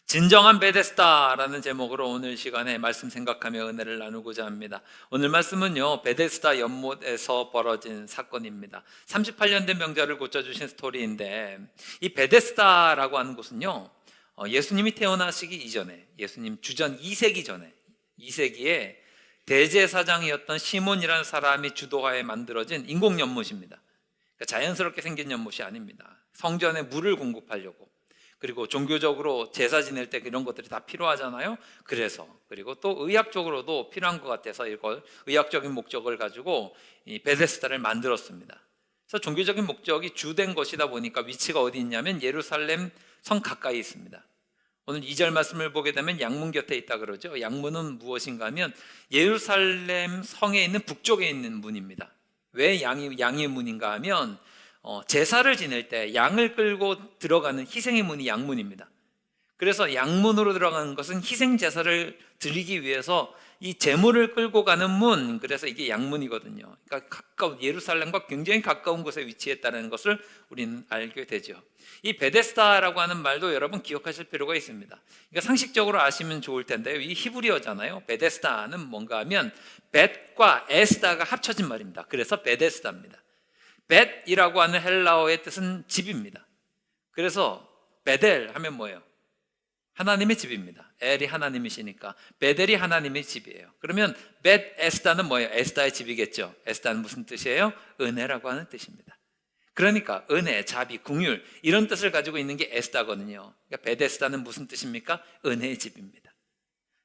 진정한 베데스다라는 제목으로 오늘 시간에 말씀 생각하며 은혜를 나누고자 합니다. 오늘 말씀은요, 베데스다 연못에서 벌어진 사건입니다. 38년 된 병자를 고쳐주신 스토리인데, 이 베데스다라고 하는 곳은요, 예수님이 태어나시기 이전에, 예수님 주전 2세기 전에, 2세기에 대제사장이었던 시몬이라는 사람이 주도하에 만들어진 인공 연못입니다. 그러니까 자연스럽게 생긴 연못이 아닙니다. 성전에 물을 공급하려고, 그리고 종교적으로 제사 지낼 때 이런 것들이 다 필요하잖아요. 그리고 또 의학적으로도 필요한 것 같아서 이걸 의학적인 목적을 가지고 이 베데스다를 만들었습니다. 그래서 종교적인 목적이 주된 것이다 보니까 위치가 어디 있냐면 예루살렘 성 가까이 있습니다. 오늘 2절 말씀을 보게 되면 양문 곁에 있다 그러죠. 양문은 무엇인가 하면 예루살렘 성에 있는 북쪽에 있는 문입니다. 왜 양의 문인가 하면 제사를 지낼 때 양을 끌고 들어가는 희생의 문이 양문입니다. 그래서 양문으로 들어가는 것은 희생 제사를 드리기 위해서 이 제물을 끌고 가는 문, 그래서 이게 양문이거든요. 그러니까 예루살렘과 굉장히 가까운 곳에 위치했다는 것을 우리는 알게 되죠. 이 베데스다라고 하는 말도 여러분 기억하실 필요가 있습니다. 그러니까 상식적으로 아시면 좋을 텐데요. 이 히브리어잖아요. 베데스다는 뭔가 하면 벳과 에스다가 합쳐진 말입니다. 그래서 베데스다입니다. 벳이라고 하는 헬라어의 뜻은 집입니다. 그래서 베델 하면 뭐예요? 하나님의 집입니다. 엘이 하나님이시니까 베델이 하나님의 집이에요. 그러면 벳 에스다는 뭐예요? 에스다의 집이겠죠. 에스다는 무슨 뜻이에요? 은혜라고 하는 뜻입니다. 그러니까 은혜, 자비, 긍휼 이런 뜻을 가지고 있는 게 에스다거든요. 그러니까 베데스다는 무슨 뜻입니까? 은혜의 집입니다.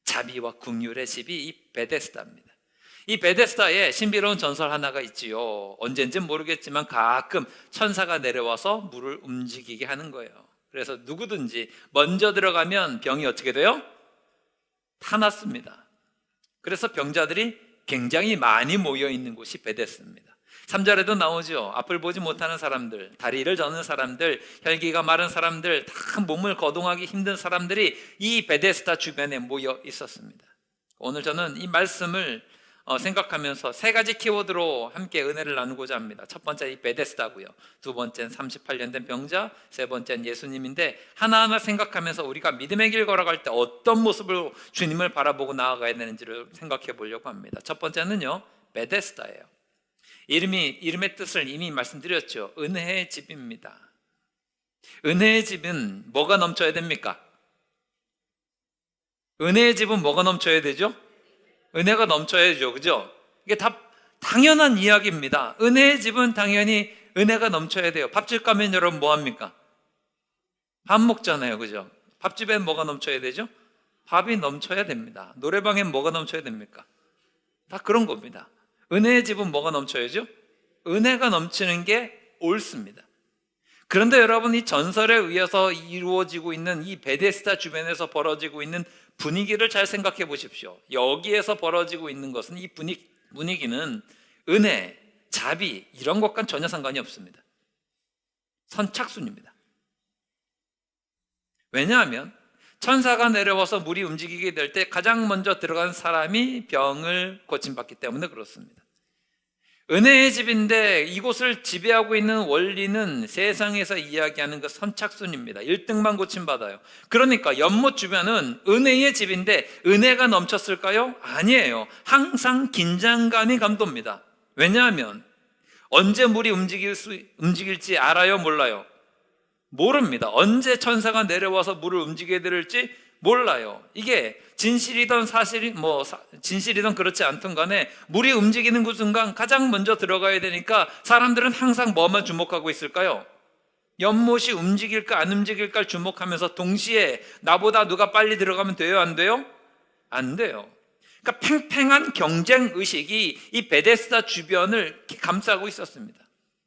자비와 긍휼의 집이 이 베데스다입니다. 이 베데스다에 신비로운 전설 하나가 있지요. 언젠지는 모르겠지만 가끔 천사가 내려와서 물을 움직이게 하는 거예요. 그래서 누구든지 먼저 들어가면 병이 어떻게 돼요? 타났습니다. 그래서 병자들이 굉장히 많이 모여 있는 곳이 베데스다입니다. 3절에도 나오죠. 앞을 보지 못하는 사람들, 다리를 저는 사람들, 혈기가 마른 사람들, 다 몸을 거동하기 힘든 사람들이 이 베데스다 주변에 모여 있었습니다. 오늘 저는 이 말씀을 생각하면서 세 가지 키워드로 함께 은혜를 나누고자 합니다. 첫 번째 이 베데스다고요. 두 번째는 38년 된 병자, 세 번째는 예수님인데 하나하나 생각하면서 우리가 믿음의 길 걸어갈 때 어떤 모습으로 주님을 바라보고 나아가야 되는지를 생각해 보려고 합니다. 첫 번째는요, 베데스다예요. 이름의 뜻을 이미 말씀드렸죠. 은혜의 집입니다. 은혜의 집은 뭐가 넘쳐야 됩니까? 은혜의 집은 뭐가 넘쳐야 되죠? 은혜가 넘쳐야죠. 그죠? 이게 다 당연한 이야기입니다. 은혜의 집은 당연히 은혜가 넘쳐야 돼요. 밥집 가면 여러분 뭐 합니까? 밥 먹잖아요. 그죠? 밥집엔 뭐가 넘쳐야 되죠? 밥이 넘쳐야 됩니다. 노래방엔 뭐가 넘쳐야 됩니까? 다 그런 겁니다. 은혜의 집은 뭐가 넘쳐야죠? 은혜가 넘치는 게 옳습니다. 그런데 여러분, 이 전설에 의해서 이루어지고 있는 이 베데스다 주변에서 벌어지고 있는 분위기를 잘 생각해 보십시오. 여기에서 벌어지고 있는 것은 이 분위기는 은혜, 자비 이런 것과는 전혀 상관이 없습니다. 선착순입니다. 왜냐하면 천사가 내려와서 물이 움직이게 될 때 가장 먼저 들어간 사람이 병을 고침받기 때문에 그렇습니다. 은혜의 집인데 이곳을 지배하고 있는 원리는 세상에서 이야기하는 그 선착순입니다. 1등만 고침받아요. 그러니까 연못 주변은 은혜의 집인데 은혜가 넘쳤을까요? 아니에요. 항상 긴장감이 감돕니다. 왜냐하면 언제 물이 움직일지 알아요? 몰라요? 모릅니다. 언제 천사가 내려와서 물을 움직이게 될지 몰라요. 이게 진실이든 진실이든 그렇지 않든 간에 물이 움직이는 그 순간 가장 먼저 들어가야 되니까 사람들은 항상 뭐만 주목하고 있을까요? 연못이 움직일까 안 움직일까 주목하면서 동시에 나보다 누가 빨리 들어가면 돼요? 안 돼요? 안 돼요. 그러니까 팽팽한 경쟁 의식이 이 베데스다 주변을 감싸고 있었습니다.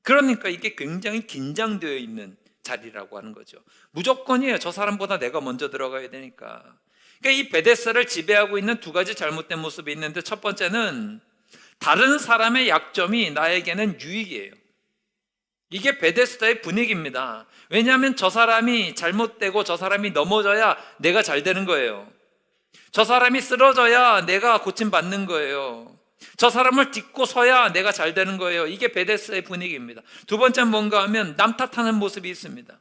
그러니까 이게 굉장히 긴장되어 있는 자리라고 하는 거죠. 무조건이에요. 저 사람보다 내가 먼저 들어가야 되니까. 그러니까 이 베데스다를 지배하고 있는 두 가지 잘못된 모습이 있는데, 첫 번째는 다른 사람의 약점이 나에게는 유익이에요. 이게 베데스다의 분위기입니다. 왜냐하면 저 사람이 잘못되고 저 사람이 넘어져야 내가 잘 되는 거예요. 저 사람이 쓰러져야 내가 고침받는 거예요. 저 사람을 딛고 서야 내가 잘 되는 거예요. 이게 베데스다의 분위기입니다. 두 번째는 뭔가 하면 남 탓하는 모습이 있습니다.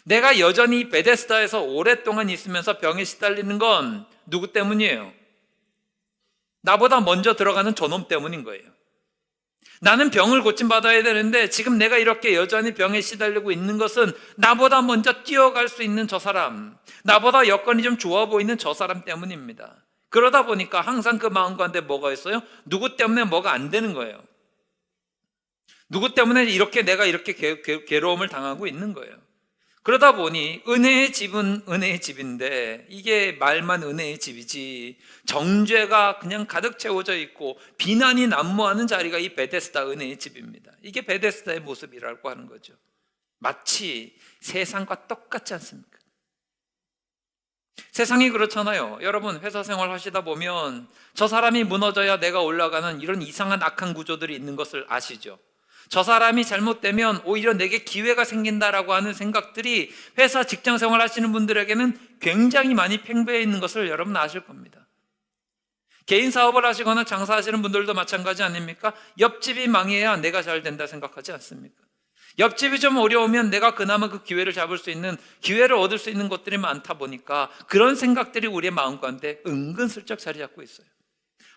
내가 여전히 베데스다에서 오랫동안 있으면서 병에 시달리는 건 누구 때문이에요? 나보다 먼저 들어가는 저놈 때문인 거예요. 나는 병을 고침받아야 되는데 지금 내가 이렇게 여전히 병에 시달리고 있는 것은 나보다 먼저 뛰어갈 수 있는 저 사람, 나보다 여건이 좀 좋아 보이는 저 사람 때문입니다. 그러다 보니까 항상 그 마음 가운데 뭐가 있어요? 누구 때문에 뭐가 안 되는 거예요. 누구 때문에 내가 이렇게 괴로움을 당하고 있는 거예요. 그러다 보니 은혜의 집은 은혜의 집인데 이게 말만 은혜의 집이지 정죄가 그냥 가득 채워져 있고 비난이 난무하는 자리가 이 베데스다 은혜의 집입니다. 이게 베데스다의 모습이라고 하는 거죠. 마치 세상과 똑같지 않습니까? 세상이 그렇잖아요. 여러분 회사 생활 하시다 보면 저 사람이 무너져야 내가 올라가는 이런 이상한 악한 구조들이 있는 것을 아시죠? 저 사람이 잘못되면 오히려 내게 기회가 생긴다라고 하는 생각들이 회사 직장 생활 하시는 분들에게는 굉장히 많이 팽배해 있는 것을 여러분 아실 겁니다. 개인 사업을 하시거나 장사하시는 분들도 마찬가지 아닙니까? 옆집이 망해야 내가 잘 된다 생각하지 않습니까? 옆집이 좀 어려우면 내가 그나마 그 기회를 잡을 수 있는, 기회를 얻을 수 있는 것들이 많다 보니까 그런 생각들이 우리의 마음 가운데 은근슬쩍 자리 잡고 있어요.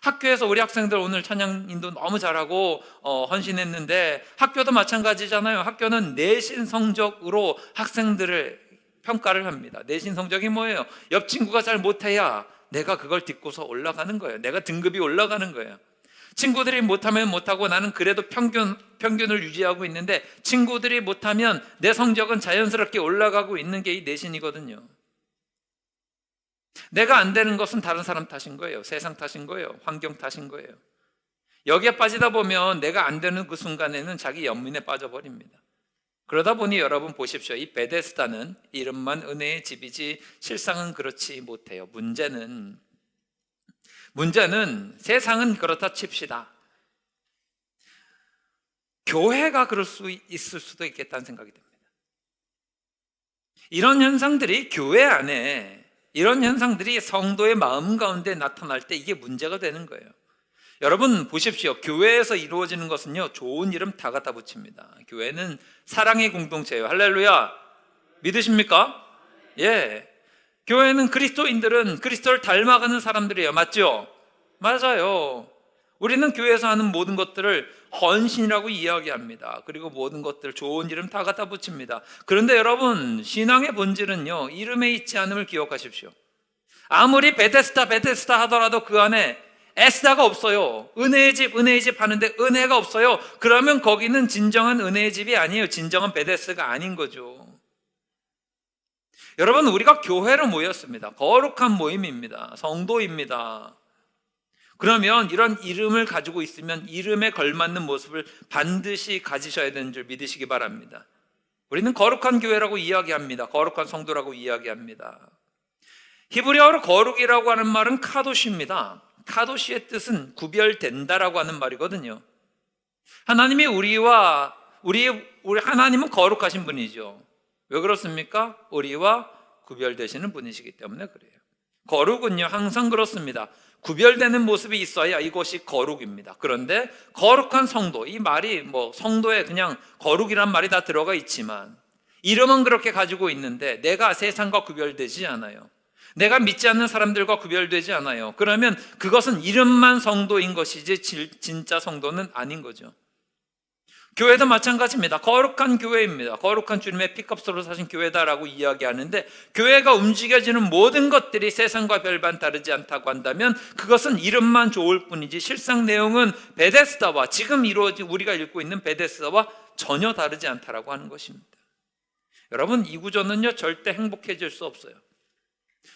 학교에서 우리 학생들 오늘 찬양인도 너무 잘하고 헌신했는데 학교도 마찬가지잖아요. 학교는 내신 성적으로 학생들을 평가를 합니다. 내신 성적이 뭐예요? 옆 친구가 잘 못해야 내가 그걸 딛고서 올라가는 거예요. 내가 등급이 올라가는 거예요. 친구들이 못하면 못하고 나는 그래도 평균을 유지하고 있는데 친구들이 못하면 내 성적은 자연스럽게 올라가고 있는 게 이 내신이거든요. 내가 안 되는 것은 다른 사람 탓인 거예요. 세상 탓인 거예요. 환경 탓인 거예요. 여기에 빠지다 보면 내가 안 되는 그 순간에는 자기 연민에 빠져버립니다. 그러다 보니 여러분 보십시오. 이 베데스다는 이름만 은혜의 집이지 실상은 그렇지 못해요. 문제는 세상은 그렇다 칩시다. 교회가 그럴 수 있을 수도 있겠다는 생각이 듭니다. 이런 현상들이 교회 안에, 이런 현상들이 성도의 마음 가운데 나타날 때 이게 문제가 되는 거예요. 여러분 보십시오. 교회에서 이루어지는 것은요, 좋은 이름 다 갖다 붙입니다. 교회는 사랑의 공동체예요. 할렐루야. 믿으십니까? 예. 교회는 그리스도인들은 그리스도를 닮아가는 사람들이에요. 맞죠? 맞아요. 우리는 교회에서 하는 모든 것들을 헌신이라고 이야기합니다. 그리고 모든 것들 좋은 이름 다 갖다 붙입니다. 그런데 여러분, 신앙의 본질은요, 이름에 있지 않음을 기억하십시오. 아무리 베데스다 하더라도 그 안에 에스다가 없어요. 은혜의 집 하는데 은혜가 없어요. 그러면 거기는 진정한 은혜의 집이 아니에요. 진정한 베데스가 아닌 거죠. 여러분, 우리가 교회로 모였습니다. 거룩한 모임입니다. 성도입니다. 그러면 이런 이름을 가지고 있으면 이름에 걸맞는 모습을 반드시 가지셔야 되는 줄 믿으시기 바랍니다. 우리는 거룩한 교회라고 이야기합니다. 거룩한 성도라고 이야기합니다. 히브리어로 거룩이라고 하는 말은 카도시입니다. 카도시의 뜻은 구별된다라고 하는 말이거든요. 하나님이 우리 하나님은 거룩하신 분이죠. 왜 그렇습니까? 우리와 구별되시는 분이시기 때문에 그래요. 거룩은요, 항상 그렇습니다. 구별되는 모습이 있어야 이것이 거룩입니다. 그런데 거룩한 성도, 이 말이 성도에 그냥 거룩이란 말이 다 들어가 있지만 이름은 그렇게 가지고 있는데 내가 세상과 구별되지 않아요. 내가 믿지 않는 사람들과 구별되지 않아요. 그러면 그것은 이름만 성도인 것이지 진짜 성도는 아닌 거죠. 교회도 마찬가지입니다. 거룩한 교회입니다. 거룩한 주님의 피값으로 사신 교회다라고 이야기하는데 교회가 움직여지는 모든 것들이 세상과 별반 다르지 않다고 한다면 그것은 이름만 좋을 뿐이지 실상 내용은 베데스다와 지금 우리가 읽고 있는 베데스다와 전혀 다르지 않다라고 하는 것입니다. 여러분, 이 구조는요, 절대 행복해질 수 없어요.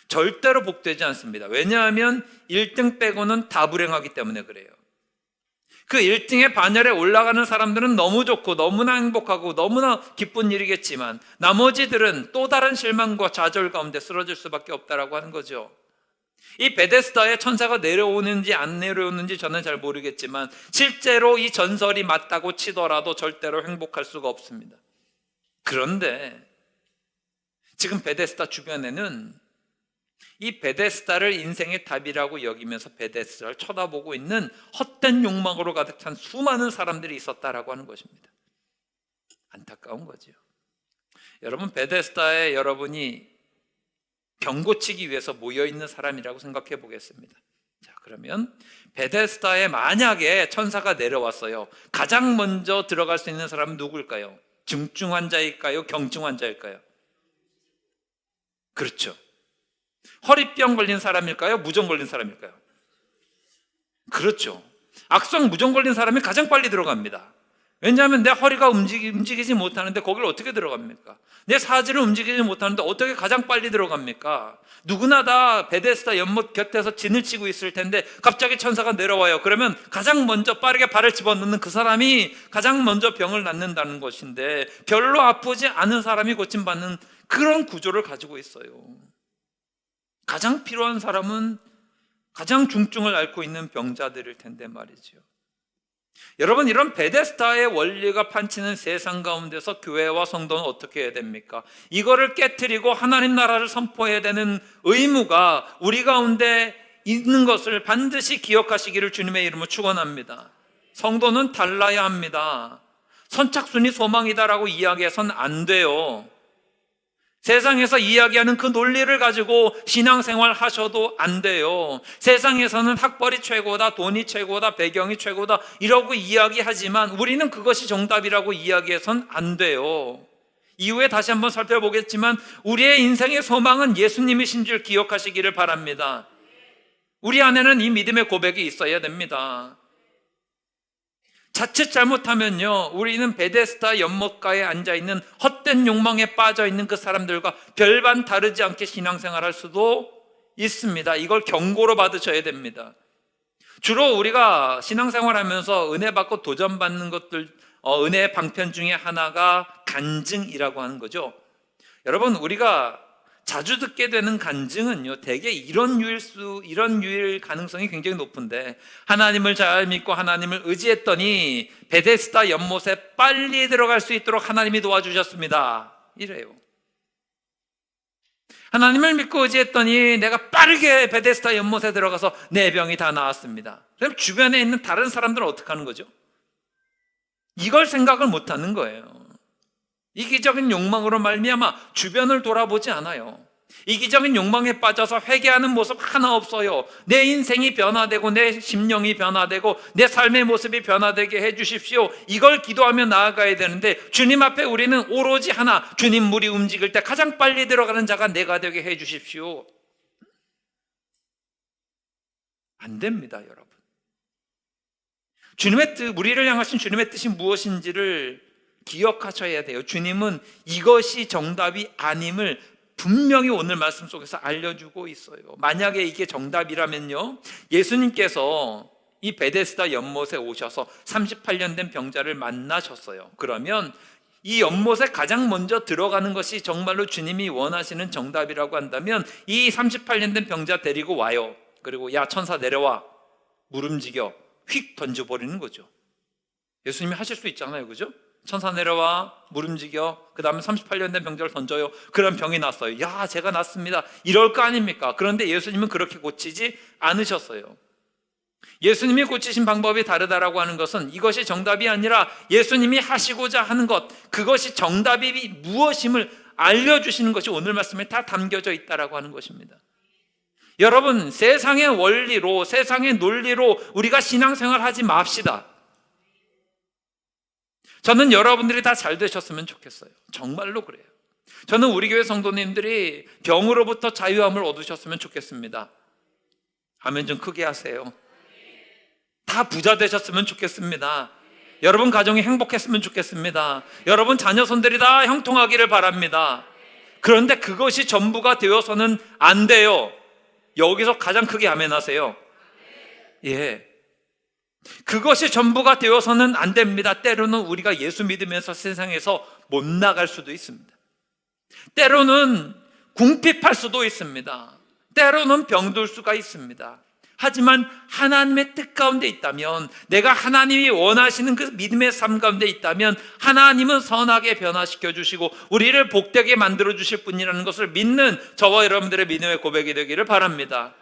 절대로 복되지 않습니다. 왜냐하면 1등 빼고는 다 불행하기 때문에 그래요. 그 1등의 반열에 올라가는 사람들은 너무 좋고 너무나 행복하고 너무나 기쁜 일이겠지만 나머지들은 또 다른 실망과 좌절 가운데 쓰러질 수밖에 없다라고 하는 거죠. 이 베데스다에 천사가 내려오는지 안 내려오는지 저는 잘 모르겠지만 실제로 이 전설이 맞다고 치더라도 절대로 행복할 수가 없습니다. 그런데 지금 베데스다 주변에는 이 베데스다를 인생의 답이라고 여기면서 베데스다를 쳐다보고 있는 헛된 욕망으로 가득 찬 수많은 사람들이 있었다라고 하는 것입니다. 안타까운 거죠. 여러분, 베데스다에 여러분이 병 고치기 위해서 모여있는 사람이라고 생각해 보겠습니다. 자, 그러면 베데스다에 만약에 천사가 내려왔어요. 가장 먼저 들어갈 수 있는 사람은 누구일까요? 중증 환자일까요? 경증 환자일까요? 그렇죠. 허리병 걸린 사람일까요? 무좀 걸린 사람일까요? 그렇죠. 악성 무좀 걸린 사람이 가장 빨리 들어갑니다. 왜냐하면 내 허리가 움직이지 못하는데 거기를 어떻게 들어갑니까? 내 사지를 움직이지 못하는데 어떻게 가장 빨리 들어갑니까? 누구나 다 베데스다 연못 곁에서 진을 치고 있을 텐데 갑자기 천사가 내려와요. 그러면 가장 먼저 빠르게 발을 집어넣는 그 사람이 가장 먼저 병을 낫는다는 것인데, 별로 아프지 않은 사람이 고침받는 그런 구조를 가지고 있어요. 가장 필요한 사람은 가장 중증을 앓고 있는 병자들일 텐데 말이죠. 여러분, 이런 베데스다의 원리가 판치는 세상 가운데서 교회와 성도는 어떻게 해야 됩니까? 이거를 깨트리고 하나님 나라를 선포해야 되는 의무가 우리 가운데 있는 것을 반드시 기억하시기를 주님의 이름으로 축원합니다. 성도는 달라야 합니다. 선착순이 소망이다라고 이야기해서는 안 돼요. 세상에서 이야기하는 그 논리를 가지고 신앙생활 하셔도 안 돼요. 세상에서는 학벌이 최고다, 돈이 최고다, 배경이 최고다 이러고 이야기하지만 우리는 그것이 정답이라고 이야기해서는 안 돼요. 이후에 다시 한번 살펴보겠지만 우리의 인생의 소망은 예수님이신 줄 기억하시기를 바랍니다. 우리 안에는 이 믿음의 고백이 있어야 됩니다. 자칫 잘못하면요, 우리는 베데스다 연못가에 앉아있는 헛된 욕망에 빠져있는 그 사람들과 별반 다르지 않게 신앙생활할 수도 있습니다. 이걸 경고로 받으셔야 됩니다. 주로 우리가 신앙생활하면서 은혜 받고 도전받는 것들, 은혜의 방편 중에 하나가 간증이라고 하는 거죠. 여러분, 우리가 자주 듣게 되는 간증은요, 대개 이런 유일 가능성이 굉장히 높은데, 하나님을 잘 믿고 하나님을 의지했더니 베데스다 연못에 빨리 들어갈 수 있도록 하나님이 도와주셨습니다, 이래요. 하나님을 믿고 의지했더니 내가 빠르게 베데스다 연못에 들어가서 내 병이 다 나았습니다. 그럼 주변에 있는 다른 사람들은 어떻게 하는 거죠? 이걸 생각을 못 하는 거예요. 이기적인 욕망으로 말미암아 주변을 돌아보지 않아요. 이기적인 욕망에 빠져서 회개하는 모습 하나 없어요. 내 인생이 변화되고 내 심령이 변화되고 내 삶의 모습이 변화되게 해주십시오. 이걸 기도하며 나아가야 되는데, 주님 앞에 우리는 오로지 하나, 주님 물이 움직일 때 가장 빨리 들어가는 자가 내가 되게 해주십시오. 안 됩니다, 여러분. 주님의 뜻, 우리를 향하신 주님의 뜻이 무엇인지를 기억하셔야 돼요. 주님은 이것이 정답이 아님을 분명히 오늘 말씀 속에서 알려주고 있어요. 만약에 이게 정답이라면요, 예수님께서 이 베데스다 연못에 오셔서 38년 된 병자를 만나셨어요. 그러면 이 연못에 가장 먼저 들어가는 것이 정말로 주님이 원하시는 정답이라고 한다면 이 38년 된 병자 데리고 와요. 그리고 야, 천사 내려와, 물 움직여, 휙 던져버리는 거죠. 예수님이 하실 수 있잖아요, 그죠? 천사 내려와, 물 움직여, 그 다음에 38년 된 병자를 던져요. 그럼 병이 났어요. 야, 제가 났습니다, 이럴 거 아닙니까? 그런데 예수님은 그렇게 고치지 않으셨어요. 예수님이 고치신 방법이 다르다라고 하는 것은 이것이 정답이 아니라 예수님이 하시고자 하는 것, 그것이 정답이 무엇임을 알려주시는 것이 오늘 말씀에 다 담겨져 있다라고 하는 것입니다. 여러분, 세상의 원리로, 세상의 논리로 우리가 신앙생활 하지 맙시다. 저는 여러분들이 다 잘 되셨으면 좋겠어요. 정말로 그래요. 저는 우리 교회 성도님들이 병으로부터 자유함을 얻으셨으면 좋겠습니다. 아멘 좀 크게 하세요. 다 부자 되셨으면 좋겠습니다. 여러분 가정이 행복했으면 좋겠습니다. 여러분 자녀손들이 다 형통하기를 바랍니다. 그런데 그것이 전부가 되어서는 안 돼요. 여기서 가장 크게 아멘 하세요. 예. 그것이 전부가 되어서는 안 됩니다. 때로는 우리가 예수 믿으면서 세상에서 못 나갈 수도 있습니다. 때로는 궁핍할 수도 있습니다. 때로는 병들 수가 있습니다. 하지만 하나님의 뜻 가운데 있다면, 내가 하나님이 원하시는 그 믿음의 삶 가운데 있다면 하나님은 선하게 변화시켜 주시고 우리를 복되게 만들어 주실 분이라는 것을 믿는 저와 여러분들의 믿음의 고백이 되기를 바랍니다.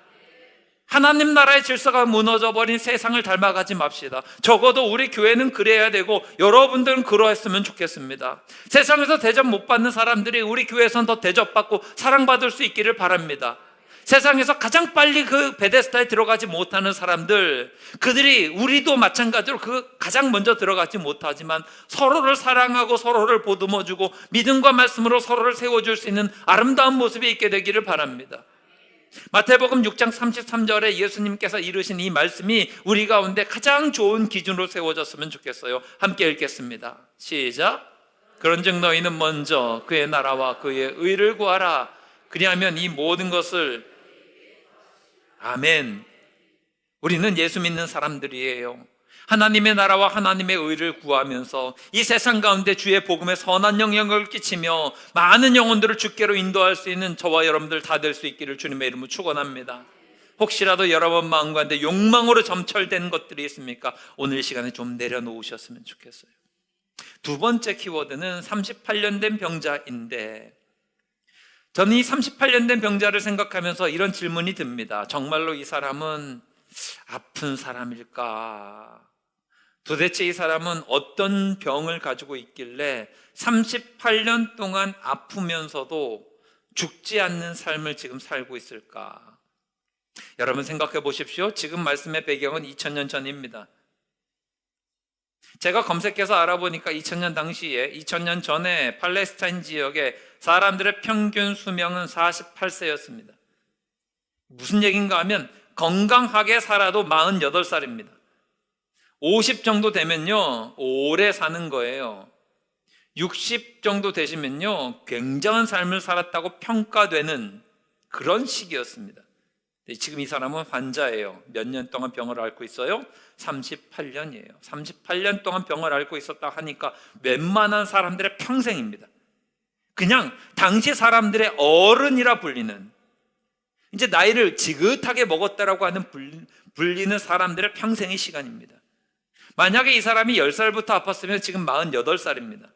하나님 나라의 질서가 무너져버린 세상을 닮아가지 맙시다. 적어도 우리 교회는 그래야 되고 여러분들은 그러했으면 좋겠습니다. 세상에서 대접 못 받는 사람들이 우리 교회에서는 더 대접받고 사랑받을 수 있기를 바랍니다. 세상에서 가장 빨리 그 베데스다에 들어가지 못하는 사람들, 그들이 우리도 마찬가지로 그 가장 먼저 들어가지 못하지만 서로를 사랑하고 서로를 보듬어주고 믿음과 말씀으로 서로를 세워줄 수 있는 아름다운 모습이 있게 되기를 바랍니다. 마태복음 6장 33절에 예수님께서 이르신 이 말씀이 우리 가운데 가장 좋은 기준으로 세워졌으면 좋겠어요. 함께 읽겠습니다. 시작. 그런즉 너희는 먼저 그의 나라와 그의 의를 구하라. 그리하면 이 모든 것을 아멘. 우리는 예수 믿는 사람들이에요. 하나님의 나라와 하나님의 의를 구하면서 이 세상 가운데 주의 복음에 선한 영향을 끼치며 많은 영혼들을 주께로 인도할 수 있는 저와 여러분들 다 될 수 있기를 주님의 이름으로 축원합니다. 혹시라도 여러분 마음 가운데 욕망으로 점철된 것들이 있습니까? 오늘 시간에 좀 내려놓으셨으면 좋겠어요. 두 번째 키워드는 38년 된 병자인데, 저는 이 38년 된 병자를 생각하면서 이런 질문이 듭니다. 정말로 이 사람은 아픈 사람일까? 도대체 이 사람은 어떤 병을 가지고 있길래 38년 동안 아프면서도 죽지 않는 삶을 지금 살고 있을까? 여러분 생각해 보십시오. 지금 말씀의 배경은 2000년 전입니다. 제가 검색해서 알아보니까 2000년 당시에 2000년 전에 팔레스타인 지역의 사람들의 평균 수명은 48세였습니다. 무슨 얘기인가 하면 건강하게 살아도 48살입니다. 50 정도 되면요 오래 사는 거예요. 60 정도 되시면요 굉장한 삶을 살았다고 평가되는 그런 시기였습니다. 지금 이 사람은 환자예요. 몇 년 동안 병을 앓고 있어요? 38년이에요. 38년 동안 병을 앓고 있었다 하니까 웬만한 사람들의 평생입니다. 그냥 당시 사람들의 어른이라 불리는, 이제 나이를 지긋하게 먹었다라고 하는 불리는 사람들의 평생의 시간입니다. 만약에 이 사람이 10살부터 아팠으면 지금 48살입니다.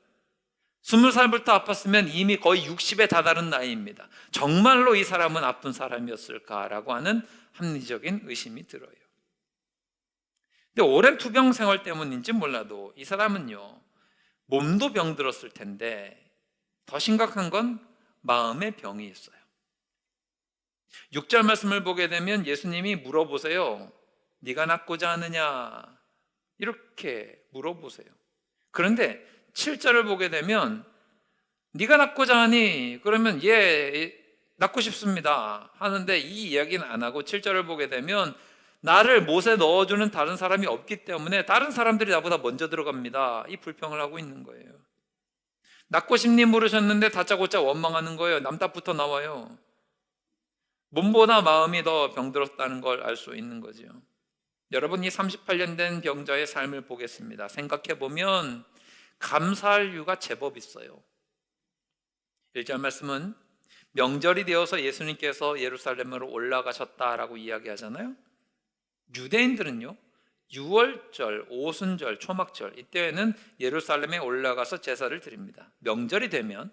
20살부터 아팠으면 이미 거의 60에 다다른 나이입니다. 정말로 이 사람은 아픈 사람이었을까라고 하는 합리적인 의심이 들어요. 근데 오랜 투병 생활 때문인지 몰라도 이 사람은요 몸도 병들었을 텐데 더 심각한 건 마음의 병이 있어요. 6절 말씀을 보게 되면 예수님이 물어보세요. 네가 낫고자 하느냐? 이렇게 물어보세요. 그런데 7절을 보게 되면 네가 낫고자 하니? 그러면 예, 낫고 싶습니다 하는데 이 이야기는 안 하고 7절을 보게 되면 나를 못에 넣어주는 다른 사람이 없기 때문에 다른 사람들이 나보다 먼저 들어갑니다. 이 불평을 하고 있는 거예요. 낫고 싶니 물으셨는데 다짜고짜 원망하는 거예요. 남탓부터 나와요. 몸보다 마음이 더 병들었다는 걸 알 수 있는 거죠. 여러분, 이 38년 된 병자의 삶을 보겠습니다. 생각해보면 감사할 이유가 제법 있어요. 1절 말씀은 명절이 되어서 예수님께서 예루살렘으로 올라가셨다라고 이야기하잖아요. 유대인들은요 6월절, 오순절, 초막절 이때에는 예루살렘에 올라가서 제사를 드립니다. 명절이 되면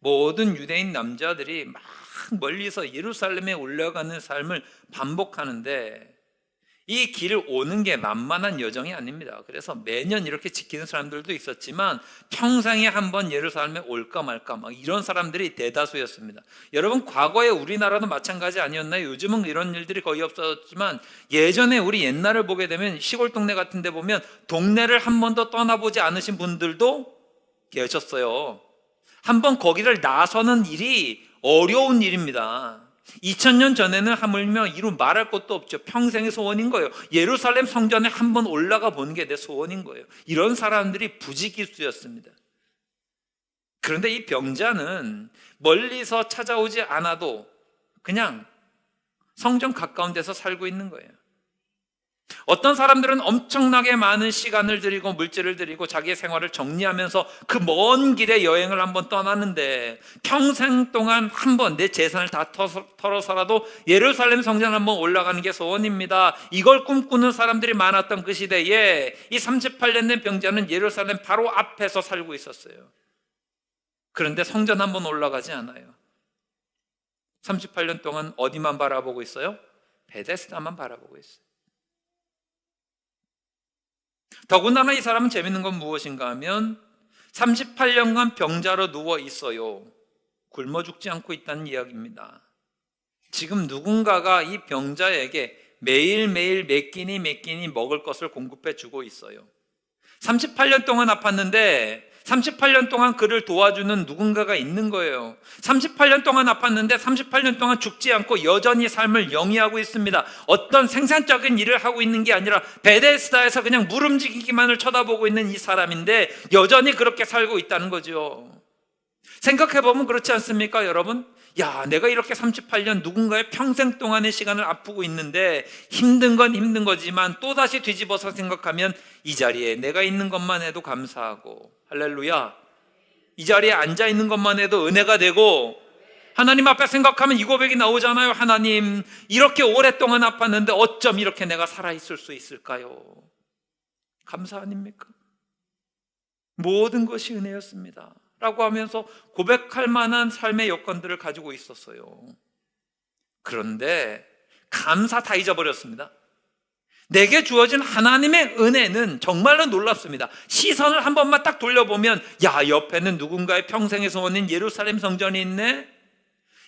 모든 유대인 남자들이 막 멀리서 예루살렘에 올라가는 삶을 반복하는데 이 길을 오는 게 만만한 여정이 아닙니다. 그래서 매년 이렇게 지키는 사람들도 있었지만 평생에 한 번 예루살렘에 올까 말까 막 이런 사람들이 대다수였습니다. 여러분, 과거에 우리나라도 마찬가지 아니었나요? 요즘은 이런 일들이 거의 없었지만 예전에 우리 옛날을 보게 되면 시골 동네 같은 데 보면 동네를 한 번도 떠나보지 않으신 분들도 계셨어요. 한번 거기를 나서는 일이 어려운 일입니다. 2000년 전에는 하물며 이루 말할 것도 없죠. 평생의 소원인 거예요. 예루살렘 성전에 한번 올라가 보는 게 내 소원인 거예요. 이런 사람들이 부지기수였습니다. 그런데 이 병자는 멀리서 찾아오지 않아도 그냥 성전 가까운 데서 살고 있는 거예요. 어떤 사람들은 엄청나게 많은 시간을 들이고 물질을 들이고 자기의 생활을 정리하면서 그 먼 길에 여행을 한번 떠나는데 평생 동안 한번 내 재산을 다 털어서라도 예루살렘 성전 한번 올라가는 게 소원입니다. 이걸 꿈꾸는 사람들이 많았던 그 시대에 이 38년 된 병자는 예루살렘 바로 앞에서 살고 있었어요. 그런데 성전 한번 올라가지 않아요. 38년 동안 어디만 바라보고 있어요? 베데스다만 바라보고 있어요. 더군다나 이 사람은 재밌는 건 무엇인가 하면 38년간 병자로 누워 있어요. 굶어 죽지 않고 있다는 이야기입니다. 지금 누군가가 이 병자에게 매일매일 몇 끼니 먹을 것을 공급해 주고 있어요. 38년 동안 아팠는데 38년 동안 그를 도와주는 누군가가 있는 거예요. 38년 동안 아팠는데 38년 동안 죽지 않고 여전히 삶을 영위하고 있습니다. 어떤 생산적인 일을 하고 있는 게 아니라 베데스다에서 그냥 물 움직이기만을 쳐다보고 있는 이 사람인데 여전히 그렇게 살고 있다는 거죠. 생각해보면 그렇지 않습니까, 여러분? 야, 내가 이렇게 38년 누군가의 평생 동안의 시간을 아프고 있는데 힘든 건 힘든 거지만 또다시 뒤집어서 생각하면 이 자리에 내가 있는 것만 해도 감사하고, 할렐루야, 이 자리에 앉아 있는 것만 해도 은혜가 되고, 하나님 앞에 생각하면 이 고백이 나오잖아요. 하나님, 이렇게 오랫동안 아팠는데 어쩜 이렇게 내가 살아있을 수 있을까요? 감사 아닙니까? 모든 것이 은혜였습니다 라고 하면서 고백할 만한 삶의 여건들을 가지고 있었어요. 그런데 감사 다 잊어버렸습니다. 내게 주어진 하나님의 은혜는 정말로 놀랍습니다. 시선을 한 번만 딱 돌려보면, 야, 옆에는 누군가의 평생의 소원인 예루살렘 성전이 있네.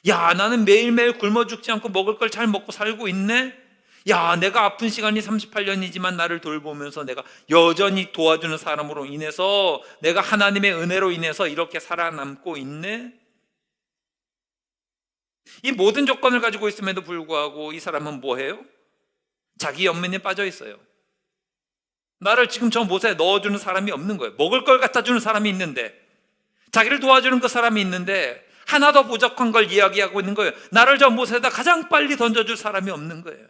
야, 나는 매일매일 굶어 죽지 않고 먹을 걸 잘 먹고 살고 있네. 야, 내가 아픈 시간이 38년이지만 나를 돌보면서 내가 여전히 도와주는 사람으로 인해서 내가 하나님의 은혜로 인해서 이렇게 살아남고 있네. 이 모든 조건을 가지고 있음에도 불구하고 이 사람은 뭐해요? 자기 연민에 빠져 있어요. 나를 지금 저 못에 넣어주는 사람이 없는 거예요. 먹을 걸 갖다 주는 사람이 있는데, 자기를 도와주는 그 사람이 있는데 하나 더 부족한 걸 이야기하고 있는 거예요. 나를 저 못에다 가장 빨리 던져줄 사람이 없는 거예요.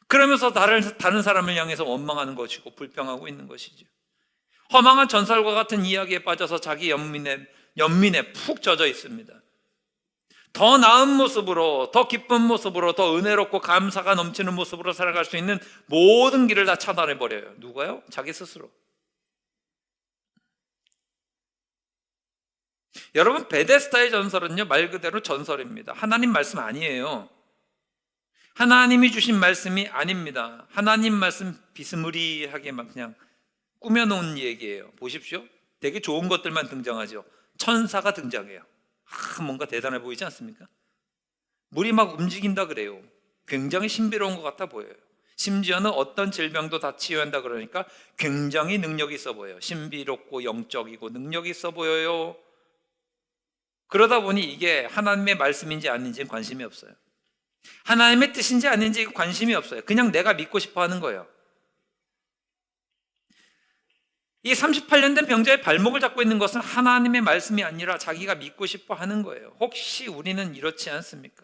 그러면서 다른 사람을 향해서 원망하는 것이고 불평하고 있는 것이죠. 허망한 전설과 같은 이야기에 빠져서 자기 연민에 푹 젖어 있습니다. 더 나은 모습으로, 더 기쁜 모습으로, 더 은혜롭고 감사가 넘치는 모습으로 살아갈 수 있는 모든 길을 다 차단해버려요. 누가요? 자기 스스로. 여러분, 베데스다의 전설은요, 말 그대로 전설입니다. 하나님 말씀 아니에요. 하나님이 주신 말씀이 아닙니다. 하나님 말씀 비스무리하게 막 그냥 꾸며놓은 얘기예요. 보십시오. 되게 좋은 것들만 등장하죠. 천사가 등장해요. 뭔가 대단해 보이지 않습니까? 물이 막 움직인다 그래요. 굉장히 신비로운 것 같아 보여요. 심지어는 어떤 질병도 다 치유한다 그러니까 굉장히 능력이 있어 보여요. 신비롭고 영적이고 능력이 있어 보여요. 그러다 보니 이게 하나님의 말씀인지 아닌지 관심이 없어요. 하나님의 뜻인지 아닌지 관심이 없어요. 그냥 내가 믿고 싶어 하는 거예요. 이 38년 된 병자의 발목을 잡고 있는 것은 하나님의 말씀이 아니라 자기가 믿고 싶어 하는 거예요. 혹시 우리는 이렇지 않습니까?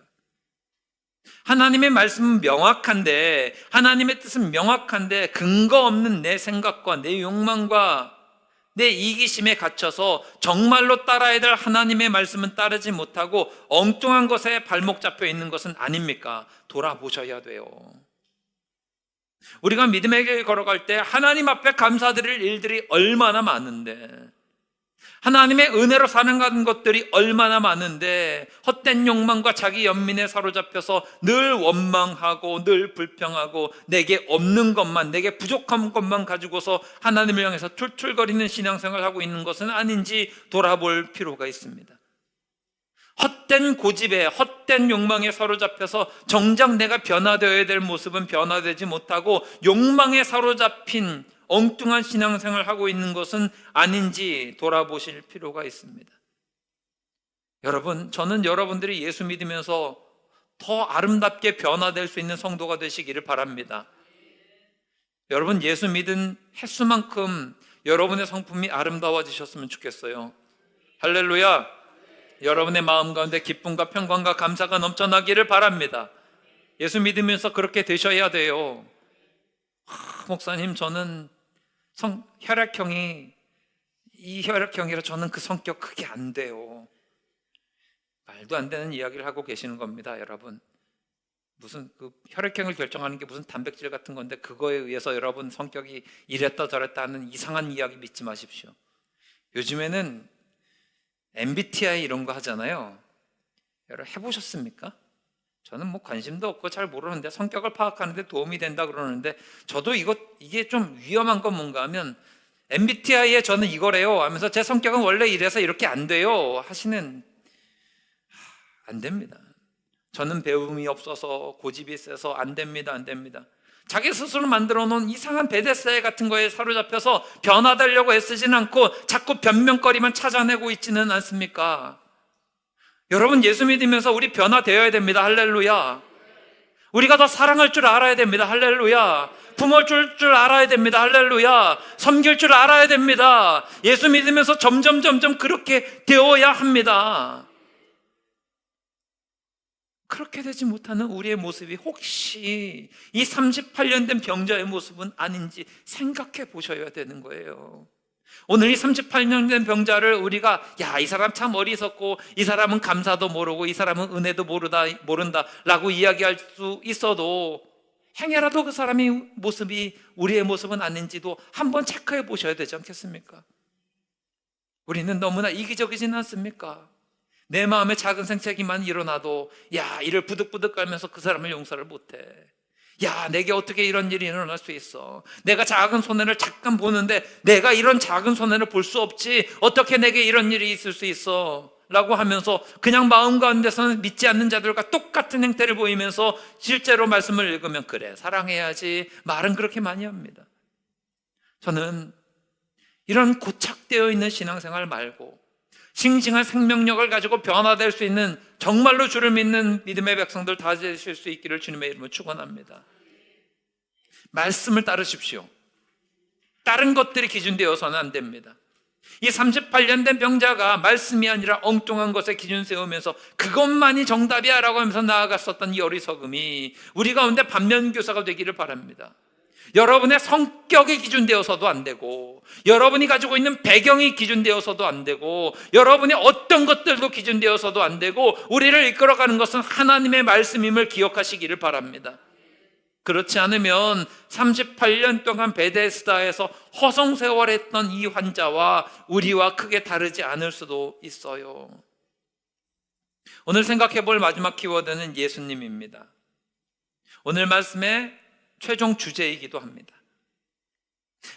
하나님의 말씀은 명확한데, 하나님의 뜻은 명확한데 근거 없는 내 생각과 내 욕망과 내 이기심에 갇혀서 정말로 따라야 될 하나님의 말씀은 따르지 못하고 엉뚱한 것에 발목 잡혀 있는 것은 아닙니까? 돌아보셔야 돼요. 우리가 믿음의 길 걸어갈 때 하나님 앞에 감사드릴 일들이 얼마나 많은데, 하나님의 은혜로 사는 것들이 얼마나 많은데 헛된 욕망과 자기 연민에 사로잡혀서 늘 원망하고 늘 불평하고 내게 없는 것만, 내게 부족한 것만 가지고서 하나님을 향해서 툴툴거리는 신앙생활을 하고 있는 것은 아닌지 돌아볼 필요가 있습니다. 헛된 고집에, 헛된 욕망에 사로잡혀서 정작 내가 변화되어야 될 모습은 변화되지 못하고 욕망에 사로잡힌 엉뚱한 신앙생활을 하고 있는 것은 아닌지 돌아보실 필요가 있습니다. 여러분, 저는 여러분들이 예수 믿으면서 더 아름답게 변화될 수 있는 성도가 되시기를 바랍니다. 여러분, 예수 믿은 횟수만큼 여러분의 성품이 아름다워지셨으면 좋겠어요. 할렐루야. 여러분의 마음 가운데 기쁨과 평강과 감사가 넘쳐나기를 바랍니다. 예수 믿으면서 그렇게 되셔야 돼요. 목사님, 저는 혈액형이 이 혈액형이라 저는 그 성격 그게 안 돼요. 말도 안 되는 이야기를 하고 계시는 겁니다, 여러분. 무슨 그 혈액형을 결정하는 게 무슨 단백질 같은 건데 그거에 의해서 여러분 성격이 이랬다 저랬다 하는 이상한 이야기 믿지 마십시오. 요즘에는 MBTI 이런 거 하잖아요. 여러분 해보셨습니까? 저는 뭐 관심도 없고 잘 모르는데 성격을 파악하는데 도움이 된다 그러는데, 저도 이게 좀 위험한 건 뭔가 하면 MBTI에 저는 이거래요 하면서 제 성격은 원래 이래서 이렇게 안 돼요 하시는, 안 됩니다. 저는 배움이 없어서 고집이 세서 안 됩니다. 안 됩니다. 자기 스스로 만들어 놓은 이상한 베데스다 같은 거에 사로잡혀서 변화되려고 애쓰진 않고 자꾸 변명거리만 찾아내고 있지는 않습니까? 여러분, 예수 믿으면서 우리 변화되어야 됩니다. 할렐루야. 우리가 더 사랑할 줄 알아야 됩니다. 할렐루야. 품어줄 줄 알아야 됩니다. 할렐루야. 섬길 줄 알아야 됩니다. 예수 믿으면서 점점 그렇게 되어야 합니다. 그렇게 되지 못하는 우리의 모습이 혹시 이 38년 된 병자의 모습은 아닌지 생각해 보셔야 되는 거예요. 오늘 이 38년 된 병자를 우리가 이 사람 참 어리석고 이 사람은 감사도 모르고 이 사람은 은혜도 모른다 라고 이야기할 수 있어도, 행여라도 그 사람의 모습이 우리의 모습은 아닌지도 한번 체크해 보셔야 되지 않겠습니까? 우리는 너무나 이기적이진 않습니까? 내 마음에 작은 생색이만 일어나도 이를 부득부득 깔면서 그 사람을 용서를 못해. 내게 어떻게 이런 일이 일어날 수 있어? 내가 작은 손해를 잠깐 보는데 내가 이런 작은 손해를 볼 수 없지, 어떻게 내게 이런 일이 있을 수 있어? 라고 하면서 그냥 마음 가운데서는 믿지 않는 자들과 똑같은 행태를 보이면서 실제로 말씀을 읽으면 그래 사랑해야지 말은 그렇게 많이 합니다. 저는 이런 고착되어 있는 신앙생활 말고 싱싱한 생명력을 가지고 변화될 수 있는, 정말로 주를 믿는 믿음의 백성들 다 되실 수 있기를 주님의 이름으로 축원합니다. 말씀을 따르십시오. 다른 것들이 기준되어서는 안 됩니다. 이 38년 된 병자가 말씀이 아니라 엉뚱한 것에 기준 세우면서 그것만이 정답이야 라고 하면서 나아갔었던 이 어리석음이 우리 가운데 반면교사가 되기를 바랍니다. 여러분의 성격이 기준되어서도 안 되고, 여러분이 가지고 있는 배경이 기준되어서도 안 되고, 여러분의 어떤 것들도 기준되어서도 안 되고, 우리를 이끌어가는 것은 하나님의 말씀임을 기억하시기를 바랍니다. 그렇지 않으면 38년 동안 베데스다에서 허송세월했던 이 환자와 우리와 크게 다르지 않을 수도 있어요. 오늘 생각해 볼 마지막 키워드는 예수님입니다. 오늘 말씀의 최종 주제이기도 합니다.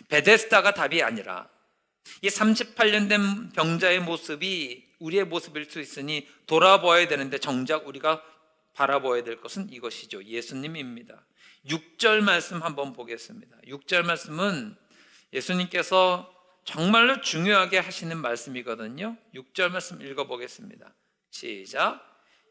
베데스다가 답이 아니라 이 38년 된 병자의 모습이 우리의 모습일 수 있으니 돌아보아야 되는데, 정작 우리가 바라보아야 될 것은 이것이죠. 예수님입니다. 6절 말씀 한번 보겠습니다. 6절 말씀은 예수님께서 정말로 중요하게 하시는 말씀이거든요. 6절 말씀 읽어보겠습니다. 시작.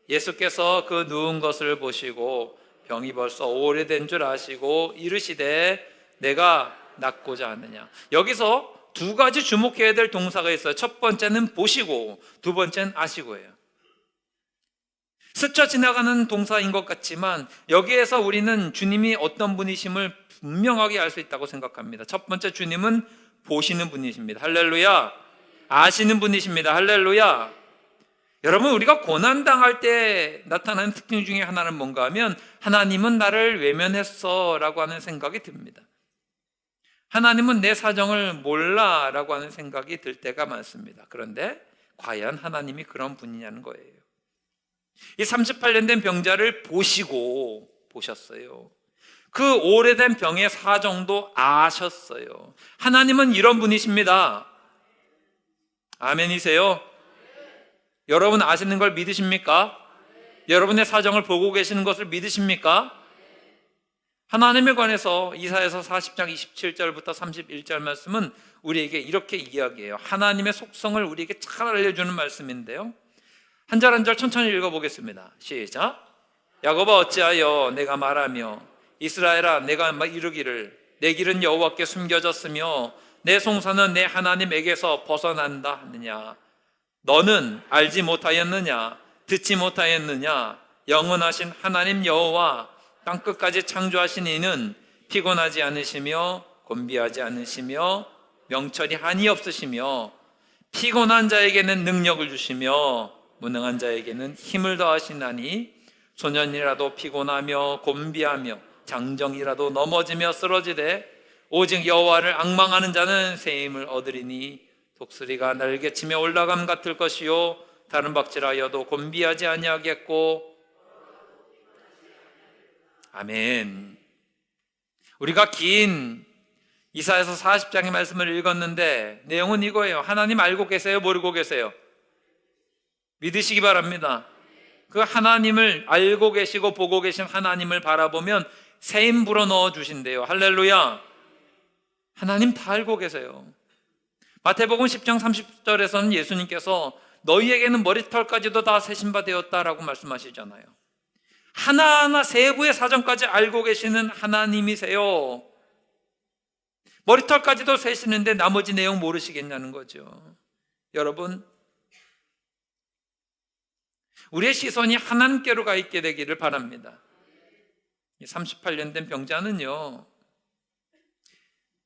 예수께서 그 누운 것을 보시고 병이 벌써 오래된 줄 아시고 이르시되 내가 낫고자 하느냐. 여기서 두 가지 주목해야 될 동사가 있어요. 첫 번째는 보시고, 두 번째는 아시고예요. 스쳐 지나가는 동사인 것 같지만 여기에서 우리는 주님이 어떤 분이심을 분명하게 알 수 있다고 생각합니다. 첫 번째, 주님은 보시는 분이십니다. 할렐루야. 아시는 분이십니다. 할렐루야. 여러분, 우리가 고난당할 때 나타나는 특징 중에 하나는 뭔가 하면, 하나님은 나를 외면했어 라고 하는 생각이 듭니다. 하나님은 내 사정을 몰라 라고 하는 생각이 들 때가 많습니다. 그런데 과연 하나님이 그런 분이냐는 거예요. 이 38년 된 병자를 보셨어요. 그 오래된 병의 사정도 아셨어요. 하나님은 이런 분이십니다. 아멘이세요? 여러분 아시는 걸 믿으십니까? 여러분의 사정을 보고 계시는 것을 믿으십니까? 하나님에 관해서 이사야서 40장 27절부터 31절 말씀은 우리에게 이렇게 이야기해요. 하나님의 속성을 우리에게 잘 알려주는 말씀인데요, 한 절 한 절 천천히 읽어보겠습니다. 시작. 야곱아 어찌하여 내가 말하며 이스라엘아 내가 이르기를 내 길은 여호와께 숨겨졌으며 내 송사는 내 하나님에게서 벗어난다 하느냐. 너는 알지 못하였느냐? 듣지 못하였느냐? 영원하신 하나님 여호와 땅끝까지 창조하신 이는 피곤하지 않으시며 곤비하지 않으시며 명철이 한이 없으시며 피곤한 자에게는 능력을 주시며 무능한 자에게는 힘을 더하시나니 소년이라도 피곤하며 곤비하며 장정이라도 넘어지며 쓰러지되 오직 여호와를 앙망하는 자는 새 힘을 얻으리니 독수리가 날개치며 올라감 같을 것이요 다른 박질하여도 곤비하지 아니하겠고 아멘. 우리가 긴 이사야서 40장의 말씀을 읽었는데 내용은 이거예요. 하나님 알고 계세요? 모르고 계세요? 믿으시기 바랍니다. 그 하나님을 알고 계시고 보고 계신 하나님을 바라보면 새 힘 불어넣어 주신대요. 할렐루야. 하나님 다 알고 계세요. 마태복음 10장 30절에서는 예수님께서 너희에게는 머리털까지도 다 세신바 되었다라고 말씀하시잖아요. 하나하나 세부의 사정까지 알고 계시는 하나님이세요. 머리털까지도 세시는데 나머지 내용 모르시겠냐는 거죠. 여러분, 우리의 시선이 하나님께로 가 있게 되기를 바랍니다. 38년 된 병자는요,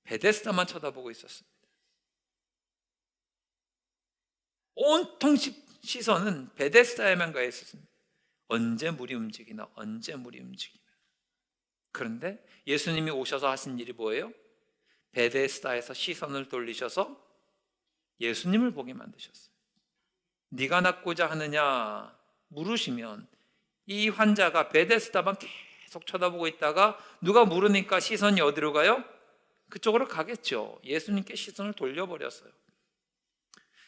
베데스다만 쳐다보고 있었습니다. 온통 시선은 베데스다에만 가 있었습니다. 언제 물이 움직이나, 언제 물이 움직이나. 그런데 예수님이 오셔서 하신 일이 뭐예요? 베데스다에서 시선을 돌리셔서 예수님을 보게 만드셨어요. 네가 낫고자 하느냐 물으시면 이 환자가 베데스다만 계속 쳐다보고 있다가 누가 물으니까 시선이 어디로 가요? 그쪽으로 가겠죠. 예수님께 시선을 돌려버렸어요.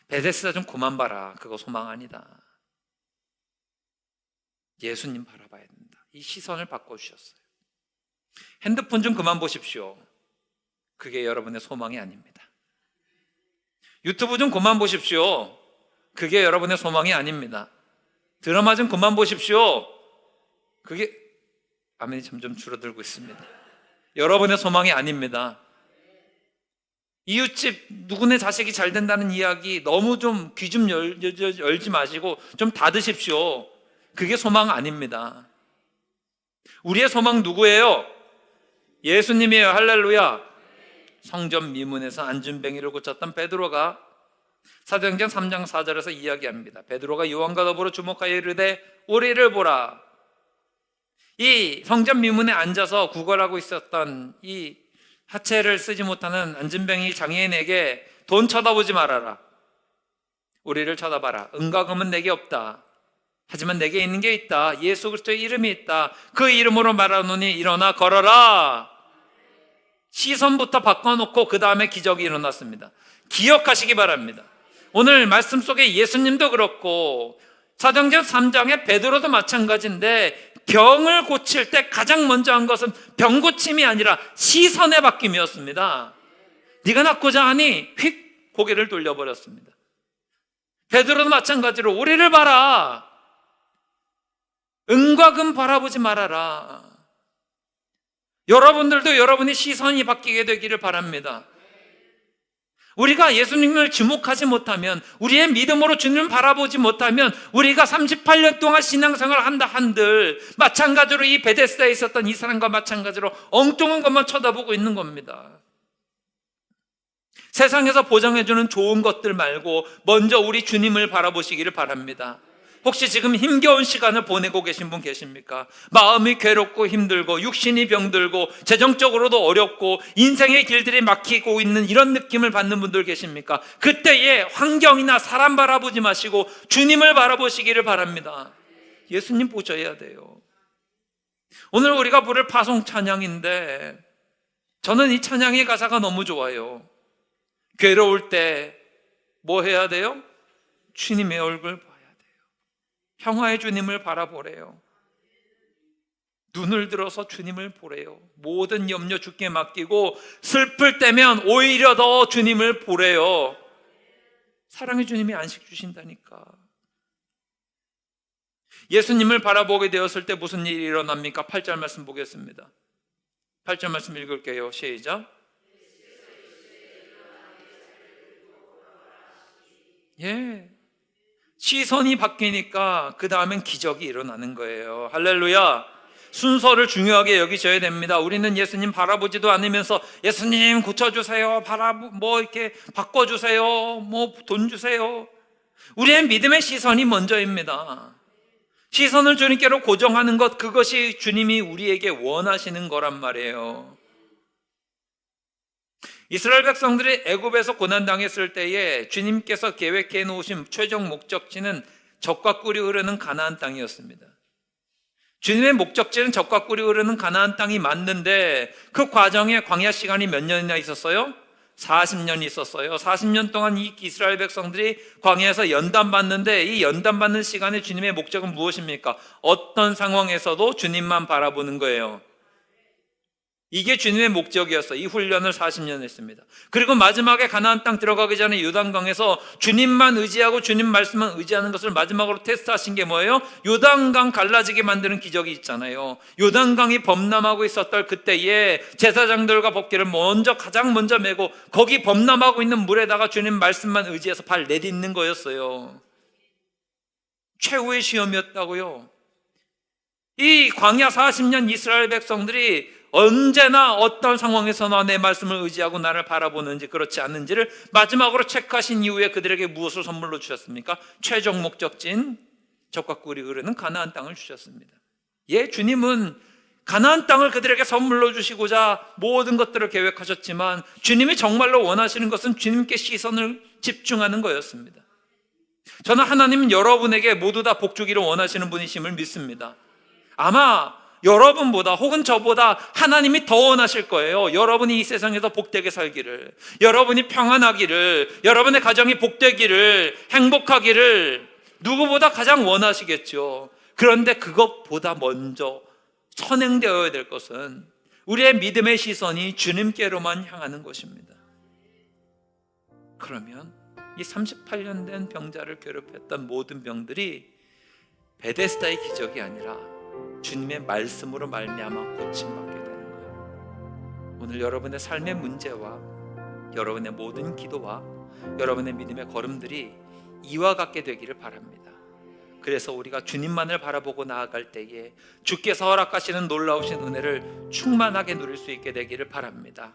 베데스다 좀 그만 봐라. 그거 소망 아니다. 예수님 바라봐야 된다. 이 시선을 바꿔주셨어요. 핸드폰 좀 그만 보십시오. 그게 여러분의 소망이 아닙니다. 유튜브 좀 그만 보십시오. 그게 여러분의 소망이 아닙니다. 드라마 좀 그만 보십시오. 그게 아멘이 점점 줄어들고 있습니다. 여러분의 소망이 아닙니다. 이웃집 누구네 자식이 잘 된다는 이야기 너무 좀 귀 좀 열지 마시고 좀 닫으십시오. 그게 소망 아닙니다. 우리의 소망 누구예요? 예수님이에요. 할렐루야. 성전 미문에서 안진뱅이를 고쳤던 베드로가 사도행전 3장 4절에서 이야기합니다. 베드로가 요한과 더불어 주목하여 이르되 우리를 보라. 이 성전 미문에 앉아서 구걸하고 있었던 이 하체를 쓰지 못하는 안진뱅이 장애인에게 돈 쳐다보지 말아라. 우리를 쳐다봐라. 은과 금은 내게 없다. 하지만 내게 있는 게 있다. 예수 그리스도의 이름이 있다. 그 이름으로 말하노니 일어나 걸어라. 시선부터 바꿔놓고 그 다음에 기적이 일어났습니다. 기억하시기 바랍니다. 오늘 말씀 속에 예수님도 그렇고 사도행전 3장의 베드로도 마찬가지인데 병을 고칠 때 가장 먼저 한 것은 병 고침이 아니라 시선의 바뀜이었습니다. 네가 낫고자 하니 휙 고개를 돌려버렸습니다. 베드로도 마찬가지로 우리를 봐라. 은과 금 바라보지 말아라. 여러분들도 여러분의 시선이 바뀌게 되기를 바랍니다. 우리가 예수님을 주목하지 못하면, 우리의 믿음으로 주님을 바라보지 못하면 우리가 38년 동안 신앙생활을 한다 한들 마찬가지로 이 베데스다에 있었던 이 사람과 마찬가지로 엉뚱한 것만 쳐다보고 있는 겁니다. 세상에서 보장해주는 좋은 것들 말고 먼저 우리 주님을 바라보시기를 바랍니다. 혹시 지금 힘겨운 시간을 보내고 계신 분 계십니까? 마음이 괴롭고 힘들고 육신이 병들고 재정적으로도 어렵고 인생의 길들이 막히고 있는 이런 느낌을 받는 분들 계십니까? 그때에 환경이나 사람 바라보지 마시고 주님을 바라보시기를 바랍니다. 예수님 보셔야 돼요. 오늘 우리가 부를 파송 찬양인데 저는 이 찬양의 가사가 너무 좋아요. 괴로울 때 뭐 해야 돼요? 주님의 얼굴 봐야 돼요. 평화의 주님을 바라보래요. 눈을 들어서 주님을 보래요. 모든 염려 주께 맡기고 슬플 때면 오히려 더 주님을 보래요. 사랑의 주님이 안식 주신다니까. 예수님을 바라보게 되었을 때 무슨 일이 일어납니까? 8절 말씀 보겠습니다. 8절 말씀 읽을게요. 시작. 예, 시선이 바뀌니까 그 다음엔 기적이 일어나는 거예요. 할렐루야. 순서를 중요하게 여기셔야 됩니다. 우리는 예수님 바라보지도 않으면서 예수님 고쳐주세요, 뭐 이렇게 바꿔주세요, 뭐 돈 주세요. 우리의 믿음의 시선이 먼저입니다. 시선을 주님께로 고정하는 것, 그것이 주님이 우리에게 원하시는 거란 말이에요. 이스라엘 백성들이 애굽에서 고난당했을 때에 주님께서 계획해 놓으신 최종 목적지는 적과 꿀이 흐르는 가나안 땅이었습니다. 주님의 목적지는 적과 꿀이 흐르는 가나안 땅이 맞는데 그 과정에 광야 시간이 몇 년이나 있었어요? 40년이 있었어요. 40년 동안 이 이스라엘 백성들이 광야에서 연단받는데 이 연단받는 시간에 주님의 목적은 무엇입니까? 어떤 상황에서도 주님만 바라보는 거예요. 이게 주님의 목적이었어요. 이 훈련을 40년 했습니다. 그리고 마지막에 가나안 땅 들어가기 전에 요단강에서 주님만 의지하고 주님 말씀만 의지하는 것을 마지막으로 테스트하신 게 뭐예요? 요단강 갈라지게 만드는 기적이 있잖아요. 요단강이 범람하고 있었던 그때에 제사장들과 법궤를 가장 먼저 메고 거기 범람하고 있는 물에다가 주님 말씀만 의지해서 발 내딛는 거였어요. 최후의 시험이었다고요. 이 광야 40년 이스라엘 백성들이 언제나 어떤 상황에서나 내 말씀을 의지하고 나를 바라보는지 그렇지 않는지를 마지막으로 체크하신 이후에 그들에게 무엇을 선물로 주셨습니까? 최종 목적지인 적과 꿀이 흐르는 가나안 땅을 주셨습니다. 예, 주님은 가나안 땅을 그들에게 선물로 주시고자 모든 것들을 계획하셨지만 주님이 정말로 원하시는 것은 주님께 시선을 집중하는 거였습니다. 저는 하나님은 여러분에게 모두 다 복 주기를 원하시는 분이심을 믿습니다. 아마 여러분보다 혹은 저보다 하나님이 더 원하실 거예요. 여러분이 이 세상에서 복되게 살기를, 여러분이 평안하기를, 여러분의 가정이 복되기를, 행복하기를 누구보다 가장 원하시겠죠. 그런데 그것보다 먼저 선행되어야 될 것은 우리의 믿음의 시선이 주님께로만 향하는 것입니다. 그러면 이 38년 된 병자를 괴롭혔던 모든 병들이 베데스다의 기적이 아니라 주님의 말씀으로 말미암아 고침받게 되는 거예요. 오늘 여러분의 삶의 문제와 여러분의 모든 기도와 여러분의 믿음의 걸음들이 이와 같게 되기를 바랍니다. 그래서 우리가 주님만을 바라보고 나아갈 때에 주께서 허락하시는 놀라우신 은혜를 충만하게 누릴 수 있게 되기를 바랍니다.